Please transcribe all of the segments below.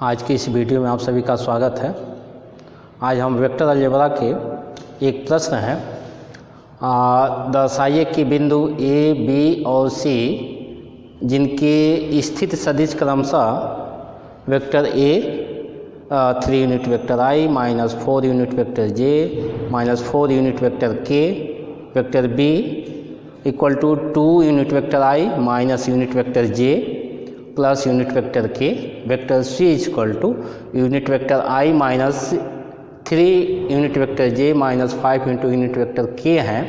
आज की इस वीडियो में आप सभी का स्वागत है। आज हम वेक्टर अलजेब्रा के एक प्रश्न है, दर्शाइए कि बिंदु ए, बी और सी जिनके स्थित सदिश क्रमशः vector A 3 unit vector I minus 4 unit vector J minus 4 unit vector K, vector B equal to 2 unit vector I minus unit vector J plus unit vector K, vector C equal to unit vector I minus 3 unit vector J minus 5 into unit vector K हैं,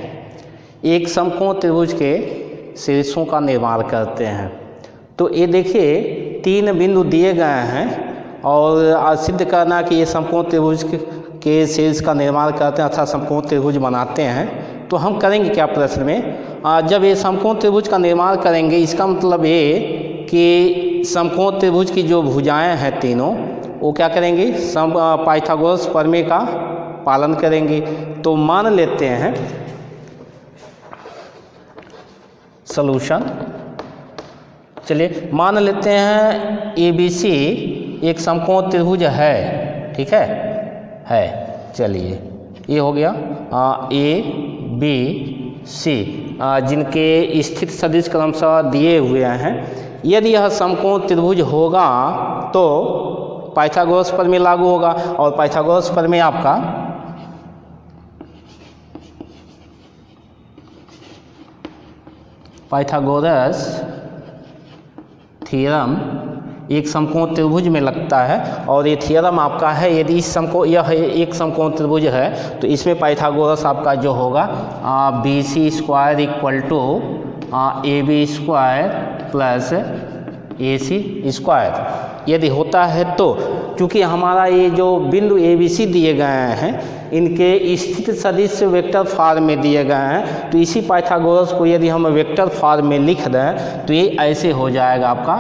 एक समकोण त्रिभुज के शीर्षों का निर्माण करते हैं। तो ये देखिए 3 बिंदु दिए गए हैं और सिद्ध करना कि ये समकोण त्रिभुज के शीर्ष का निर्माण करते हैं अर्थात समकोण त्रिभुज बनाते हैं। तो हम करेंगे क्या प्रश्न में, जब ये समकोण त्रिभुज का निर्माण करेंगे इसका मतलब ये कि समकोण त्रिभुज की जो भुजाएं हैं तीनों वो क्या करेंगे, पाइथागोरस प्रमेय का पालन करेंगे। तो मान लेते हैं सॉल्यूशन, चलिए मान लेते हैं ABC एक समकोण त्रिभुज है, ठीक है। चलिए ये हो गया ABC जिनके स्थित सदिश क्रमशः दिए हुए हैं। यदि यह समकोण त्रिभुज होगा तो पाइथागोरस प्रमेय लागू होगा और पाइथागोरस प्रमेय आपका पाइथागोरस थ्योरम एक समकोण त्रिभुज में लगता है और ये थ्योरम आपका है। यदि इस यह एक समकोण त्रिभुज है तो इसमें पाइथागोरस आपका जो होगा BC square equal to AB square plus AC square यदि होता है तो, चूँकि हमारा ये जो बिंदु ABC दिए गए हैं इनके स्थित सदिश वेक्टर फॉर्म में दिए गए हैं, तो इसी पाइथागोरस को यदि हम वेक्टर फॉर्म में लिख दें तो ये ऐसे हो जाएगा आपका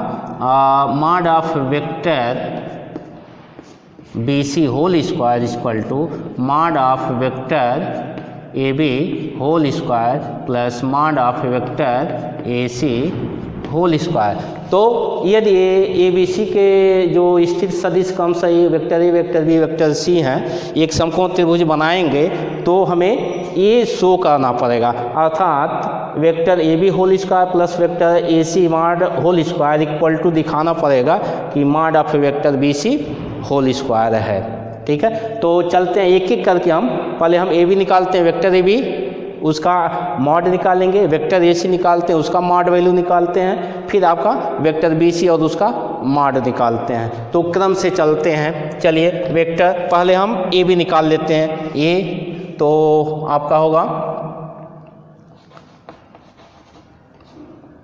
mod of vector BC whole square equal to mod of vector AB whole square plus mod of vector AC whole square. तो यदि ABC के जो स्थित सदिश क्रमशः ये vector A, vector B, vector C हैं एक समकोण त्रिभुज बनाएंगे तो हमें ये शो करना पड़ेगा, अर्थात vector AB whole square plus vector AC mod whole square equal to दिखाना पड़ेगा कि mod of vector BC whole square है, ठीक है। तो चलते हैं एक एक करके, हम पहले हम AB निकालते हैं, वेक्टर AB उसका मॉड निकालेंगे, वेक्टर AC निकालते हैं उसका मॉड वैल्यू निकालते हैं, फिर आपका वेक्टर BC और उसका मॉड निकालते हैं। तो क्रम से चलते हैं। चलिए वेक्टर पहले हम AB निकाल लेते हैं। A तो आपका होगा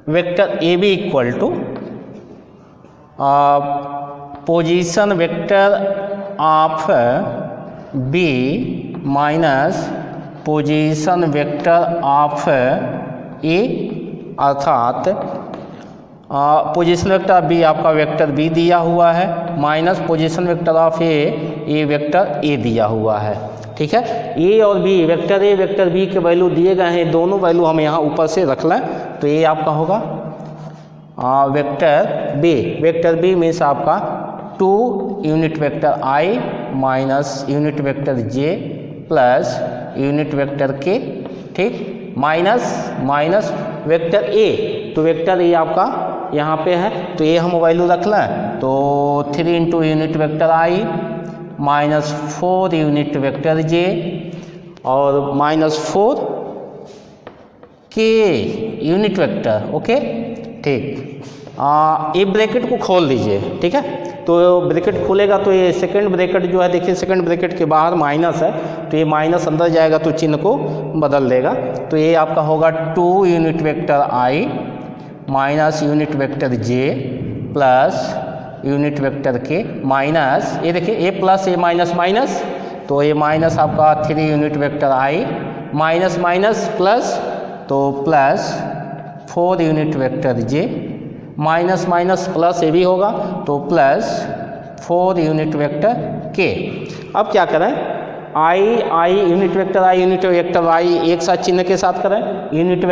vector AB equal to position vector of B minus position vector of A, अर्थात पोजीशन वेक्टर B आपका वेक्टर B दिया हुआ है minus position vector of A vector A दिया हुआ है, ठीक है। A और B, vector A vector B के वैल्यू दिए गए हैं, दोनों वैल्यू हम यहाँ ऊपर से रख लें तो ये आपका होगा vector B। Vector B means आपका 2 unit vector I minus unit vector J plus unit vector के, ठीक, माइनस वेक्टर A। तो वेक्टर A आपका यहाँ पे है तो ये हम वैल्यू रख लें तो 3 into unit vector I minus 4 unit vector J और माइनस 4 के यूनिट वेक्टर, ओके, ठीक। ये ब्रैकेट को खोल दीजिए, ठीक है। तो ब्रैकेट खुलेगा तो ये सेकंड ब्रैकेट जो है, देखिए सेकंड ब्रैकेट के बाहर माइनस है तो ये माइनस अंदर जाएगा तो चिन्ह को बदल देगा। तो ये आपका होगा 2 unit vector I minus unit vector J plus unit vector K minus, ये देखिए A plus A minus minus, तो ये माइनस आपका 3 unit vector I minus minus plus, तो plus 4 unit vector J minus minus plus ये भी होगा तो प्लस 4 यूनिट वेक्टर के। अब क्या करें, आई यूनिट वेक्टर आई एक साथ चिन्ह के साथ करें, यूनिट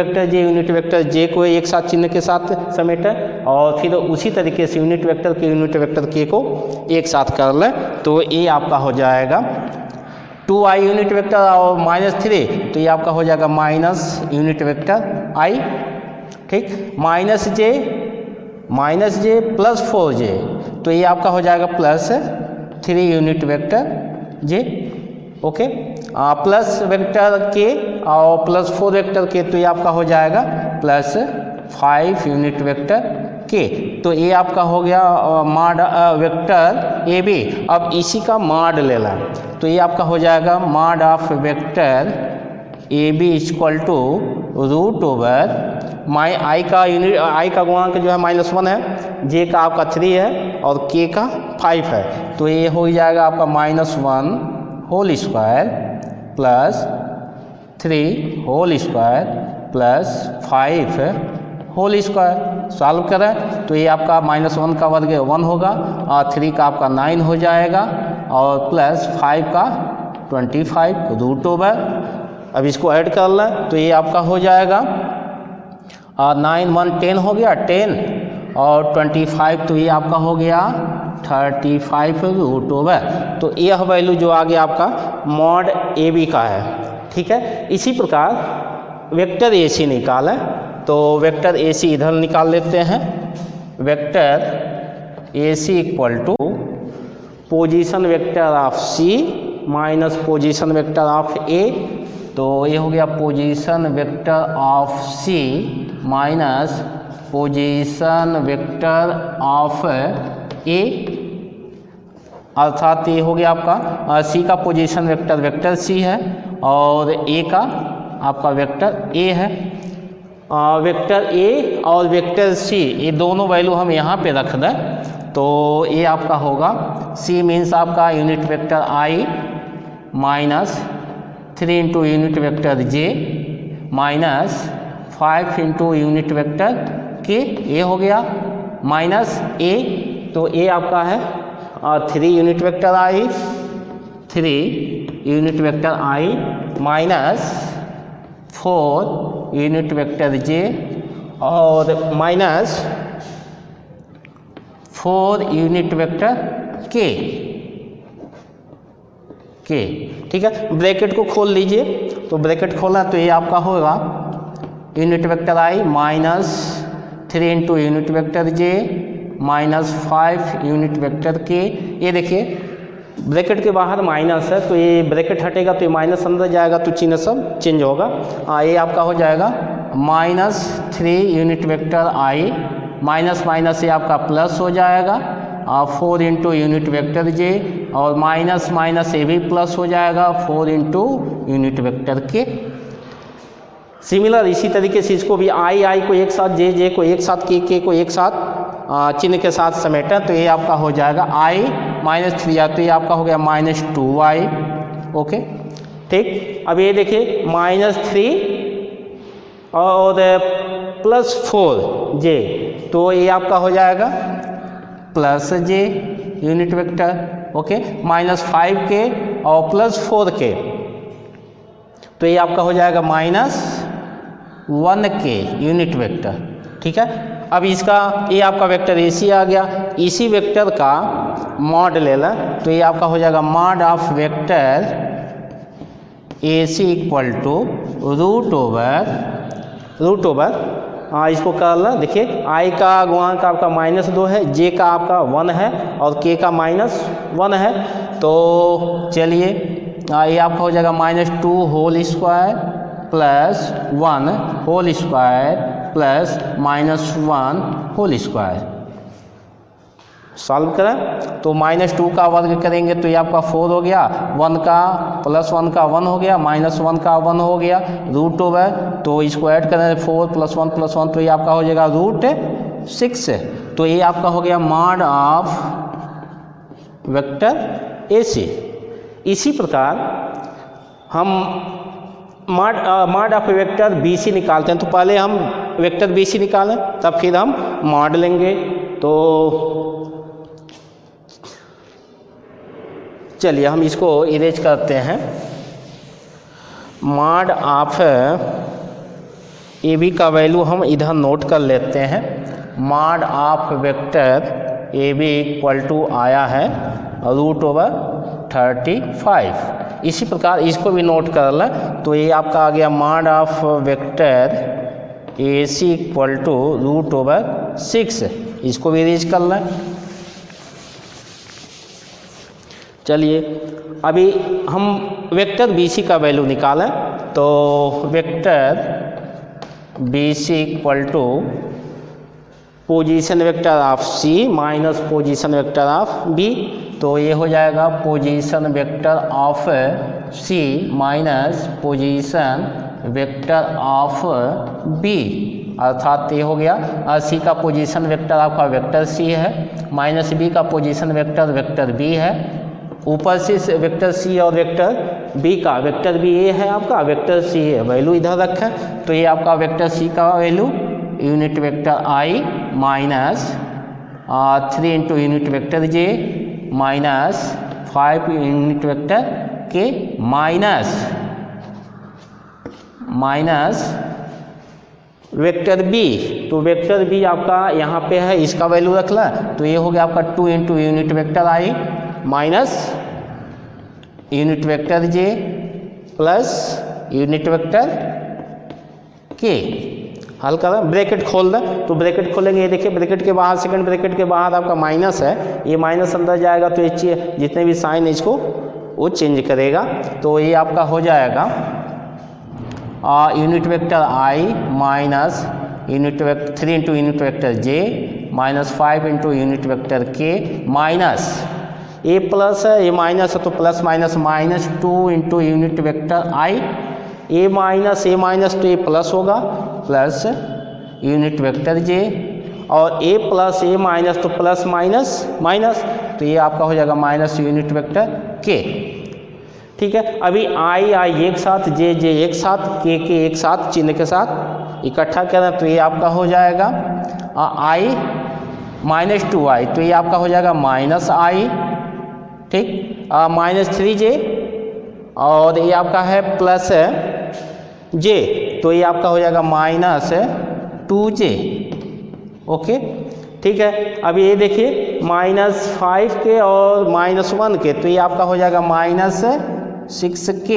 वेक्टर जे को एक साथ चिन्ह के साथ समेटें, और फिर उसी तरीके से यूनिट वेक्टर के को एक साथ कर लें। तो ये आपका हो जाएगा 2i यूनिट वेक्टर और -3, तो ये आपका हो जाएगा माइनस यूनिट वेक्टर आई, ठीक। माइनस जे प्लस 4j, तो ये आपका हो जाएगा +3 यूनिट वेक्टर जे, ओके। प्लस वेक्टर के और +4 वेक्टर के, तो ये आपका हो जाएगा +5 यूनिट वेक्टर के। तो ये आपका हो गया मॉड वेक्टर ए बी। अब इसी का मॉड लेना, तो ये आपका हो जाएगा mod of vector A B equal to √ओवर आई का गुणांक जो है -1 है, जे का आपका 3 है और के का 5 है, तो ये हो जाएगा आपका -1 whole square plus 3 whole square plus 5 whole square. Solve करें तो ये आपका -1 का वर्ग 1 होगा और 3 का आपका 9 हो जाएगा और प्लस 5 का 25 √ओवर। अब इसको ऐड कर लें तो ये आपका हो जाएगा 9 1 10 हो गया 10 और 25, तो ये आपका हो गया 35 √ओवर। तो यह वैल्यू जो आ गया आपका मॉड ए बी का है, ठीक है। इसी प्रकार वेक्टर ए सी निकालें, तो वेक्टर ए सी इधर निकाल लेते हैं। Vector A C equal to position vector of C minus position vector of A, तो ये हो गया position vector of C minus position vector of A, अर्थात ये हो गया आपका सी का पोजीशन वेक्टर सी है और ए का आपका वेक्टर ए है। वेक्टर ए और वेक्टर सी ये दोनों वैल्यू हम यहाँ पे रख दें, तो ये आपका होगा सी मीन्स आपका unit vector I minus 3 into unit vector J minus 5 into unit vector के, ये हो गया माइनस ए, तो ए आपका है 3 unit vector I 3 unit vector I minus 4 unit vector J और माइनस 4 यूनिट वेक्टर के, ठीक है। ब्रैकेट को खोल लीजिए, तो ब्रैकेट खोला तो ये आपका होगा unit vector I minus 3 into unit vector J minus 5 unit vector के। ये देखिए ब्रैकेट के बाहर माइनस है, तो ये ब्रैकेट हटेगा तो ये माइनस अंदर जाएगा, तो चिन्ह सब चेंज होगा। ये आपका हो जाएगा -3 unit vector I minus minus ये आपका प्लस हो जाएगा 4 इंटू यूनिट वेक्टर जे और माइनस माइनस ये भी प्लस हो जाएगा 4 इंटू यूनिट वेक्टर के। सिमिलर इसी तरीके से इसको भी आई को एक साथ जे को एक साथ के को एक साथ चिन्ह के साथ समेटें, तो ये आपका हो जाएगा आई -3 तो ये आपका हो गया -2i, ओके ठीक। अब ये देखिए -3 और +4j, तो ये आपका हो जाएगा +j यूनिट वेक्टर, ओके। -5 के और +4 के, तो ये आपका हो जाएगा -1 के यूनिट वेक्टर, ठीक है। अब इसका ये आपका वेक्टर ए सी आ गया, इसी वेक्टर का मॉड ले लें, तो ये आपका हो जाएगा mod of vector A C equal to √ओवर इसको कर लें। देखिए आई का गुणांक आपका -2 है, जे का आपका 1 है और के का -1 है, तो चलिए ये आपका हो जाएगा -2 whole square plus 1 whole square plus -1 whole square. Solve करें तो -2 का वर्ग करेंगे तो ये आपका 4 हो गया, 1 का +1 का 1 हो गया, -1 का 1 हो गया √ओवर, तो इसको ऐड करें 4 + 1 + 1 तो ये आपका हो जाएगा √6। तो ये आपका हो गया mod of vector A C. इसी प्रकार हम mod of vector B C निकालते हैं, तो पहले हम वेक्टर बी सी निकालें तब फिर हम मॉड लेंगे। तो चलिए हम इसको इरेज करते हैं। मॉड ऑफ ए बी का वैल्यू हम इधर नोट कर लेते हैं। Mod of vector A B equal to आया है √35। इसी प्रकार इसको भी नोट कर लें, तो ये आपका आ गया mod of vector A C equal to √6। इसको भी इरेज कर लें। चलिए अभी हम वेक्टर बी सी का वैल्यू निकालें, तो vector B C equal to position vector of C minus position vector of B. तो ये हो जाएगा position vector of C minus position vector of B, अर्थात ये हो गया सी का पोजीशन वेक्टर आपका वेक्टर सी है, माइनस बी का पोजीशन वेक्टर वेक्टर बी है। ऊपर से वेक्टर सी और वेक्टर बी का वेक्टर बी ये है आपका, वेक्टर सी है, वैल्यू इधर रखें। तो ये आपका वेक्टर सी का value unit vector I minus 3 into unit vector J minus 5 unit vector K minus vector B. तो वेक्टर बी आपका यहाँ पे है, इसका वैल्यू रख ला। तो ये हो गया आपका 2 into unit vector I minus unit vector J plus unit vector के। हल करें, ब्रैकेट खोल दें। तो ब्रैकेट खोलेंगे, ये देखिए ब्रैकेट के बाहर सेकंड ब्रैकेट के बाहर आपका माइनस है, ये माइनस अंदर जाएगा तो ये जितने भी साइन है इसको वो चेंज करेगा। तो ये आपका हो जाएगा unit vector I minus unit vector 3 into unit vector J minus 5 into unit vector K minus A plus है, ये माइनस है तो plus minus minus 2 into unit vector I. A minus तो ये प्लस होगा प्लस यूनिट वेक्टर जे, और A plus A minus तो plus minus minus, तो ये आपका हो जाएगा माइनस यूनिट वेक्टर के। ठीक है, अभी आई एक साथ, जे एक साथ, के एक साथ, चिन्ह के साथ इकट्ठा करें तो ये आपका हो जाएगा आई माइनस 2i, तो ये आपका हो जाएगा माइनस आई। ठीक, माइनस 3j, और ये आपका है प्लस जे, तो ये आपका हो जाएगा माइनस 2j। ओके, ठीक है। अब ये देखिए -5 के और -1 के, तो ये आपका हो जाएगा -6k।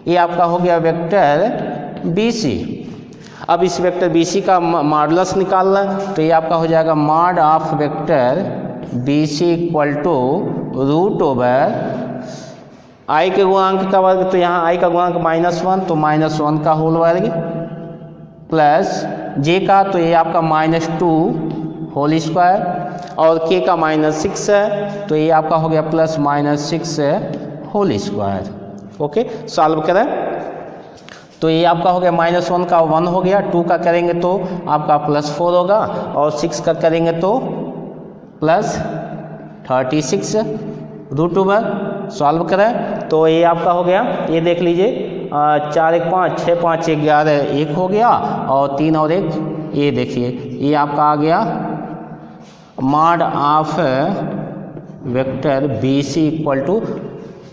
ये आपका हो गया वेक्टर BC। अब इस वेक्टर BC का मॉडुलस निकालना, तो ये आपका हो जाएगा mod of vector BC equal to √i के गुणांक का वर्ग, तो यहाँ i का गुणांक -1, तो -1 का होल वर्ग प्लस j का, तो ये आपका -2 होल स्क्वायर, और k का -6 है, तो ये आपका हो गया plus -6 whole square. Okay, solve करें तो ये आपका हो गया -1 का 1 हो गया, 2 का करेंगे तो आपका +4 होगा, और 6 का करेंगे तो +36 √। सॉल्व करें तो ये आपका हो गया, ये देख लीजिए 4 1 5 6 5 11 1 हो गया, और 3 और 1, ये देखिए ये आपका आ गया mod of vector BC equal to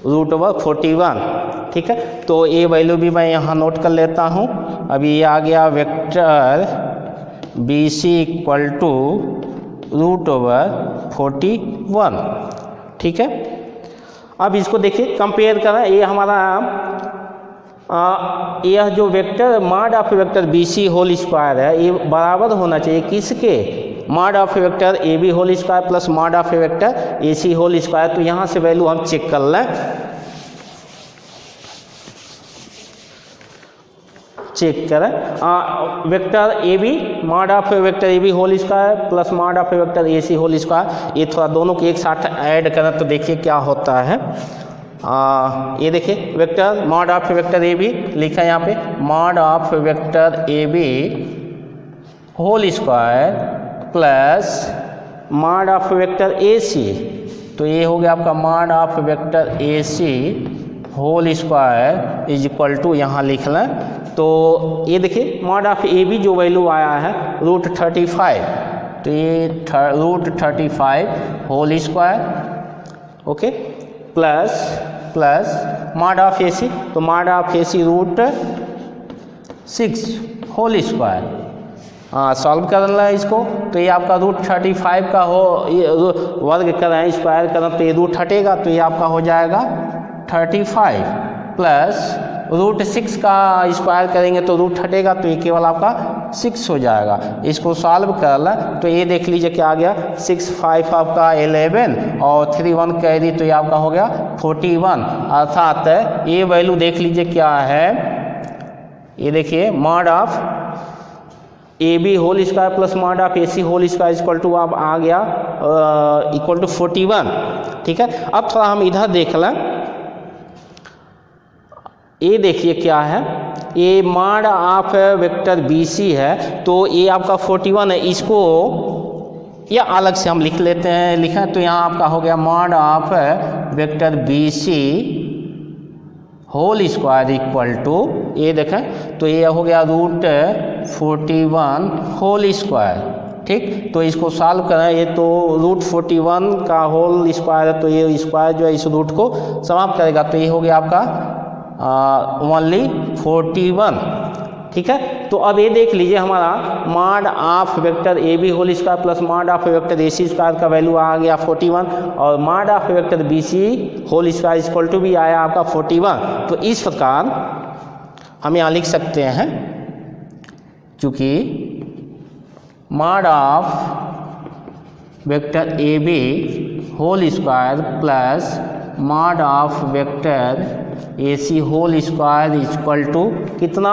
√41। ठीक है, तो ये वैल्यू भी मैं यहाँ नोट कर लेता हूँ। अभी ये आ गया वेक्टर BC इक्वल टू √41। ठीक है, अब इसको देखिए कंपेयर करें, ये हमारा यह जो vector mod of vector BC whole square है, ये बराबर होना चाहिए किसके, mod of vector AB whole square plus mod of vector AC whole square. तो यहाँ से वैल्यू हम चेक कर लें, चेक करें vector AB mod of vector AB whole square plus mod of vector AC whole square, ये थोड़ा दोनों के एक साथ ऐड करें तो देखिए क्या होता है। ये देखिए vector mod of vector AB लिखा है यहाँ पे, mod of vector AB whole square plus mod of vector AC, तो ये हो गया आपका mod of vector AC whole square is equal to, यहाँ लिख लें तो ये देखिए मॉड ऑफ AB जो वैल्यू आया है √35, तो ये √35 whole square. Okay, plus mod of A C, तो mod of A C root 6 whole square. Solve करना है इसको, तो ये आपका रूट 35 का हो, ये वर्ग करें स्क्वायर करें तो ये रूट हटेगा, तो ये आपका हो जाएगा 35 प्लस रूट 6 का स्क्वायर करेंगे तो रूट हटेगा, तो ये केवल आपका 6 हो जाएगा। इसको सॉल्व करना तो ये देख लीजिए क्या आ गया, 6 5 आपका 11 और 3 1 कैरी, तो ये आपका हो गया 41। अर्थात ये वैल्यू देख लीजिए क्या है, ये देखिए mod of A B whole square plus mod of A C whole square equal to आप आ गया इक्वल टू 41। ठीक है, अब थोड़ा हम इधर देख लें, ये देखिए क्या है, ये mod of vector B C है, तो ये आपका 41 है, इसको या अलग से हम लिख लेते हैं, लिखें तो यहाँ आपका हो गया mod of vector B C whole square equal to, ये देखें तो ये हो गया रूट 41 होल स्क्वायर। ठीक, तो इसको सॉल्व करें, ये तो रूट 41 का होल स्क्वायर है, तो ये स्क्वायर जो है इस रूट को समाप्त करेगा, तो ये हो गया आपका ओनली 41। ठीक है, तो अब ये देख लीजिए हमारा mod of vector A B whole square plus mod of vector A C square का वैल्यू आ गया 41 और mod of vector B C whole square equal to भी आया आपका 41। तो इस प्रकार हम यहाँ लिख सकते हैं, चूँकि mod of vector A B whole square plus mod of vector A C whole square equal to कितना,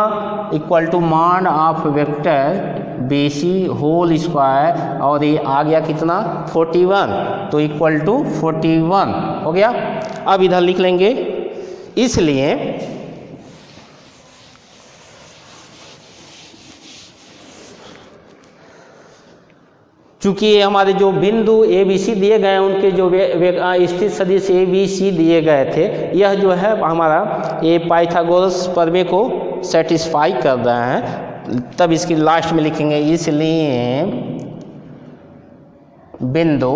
equal to mod of vector B C whole square, और ये आ गया कितना 41, तो इक्वल टू 41 हो गया। अब इधर लिख लेंगे, इसलिए चूँकि ये हमारे जो बिंदु ए बी सी दिए गए हैं, उनके जो स्थित सदिश ए बी सी दिए गए थे, यह जो है हमारा ये पाइथागोरस प्रमेय को सेटिस्फाई कर रहे हैं, तब इसकी लास्ट में लिखेंगे, इसलिए बिंदु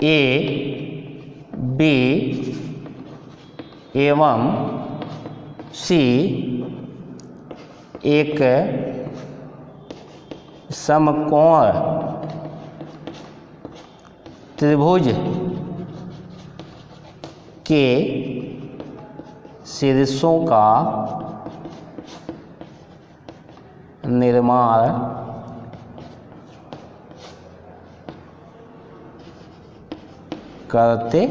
ए बी एवं सी एक समकोण त्रिभुज के शीर्षों का निर्माण करते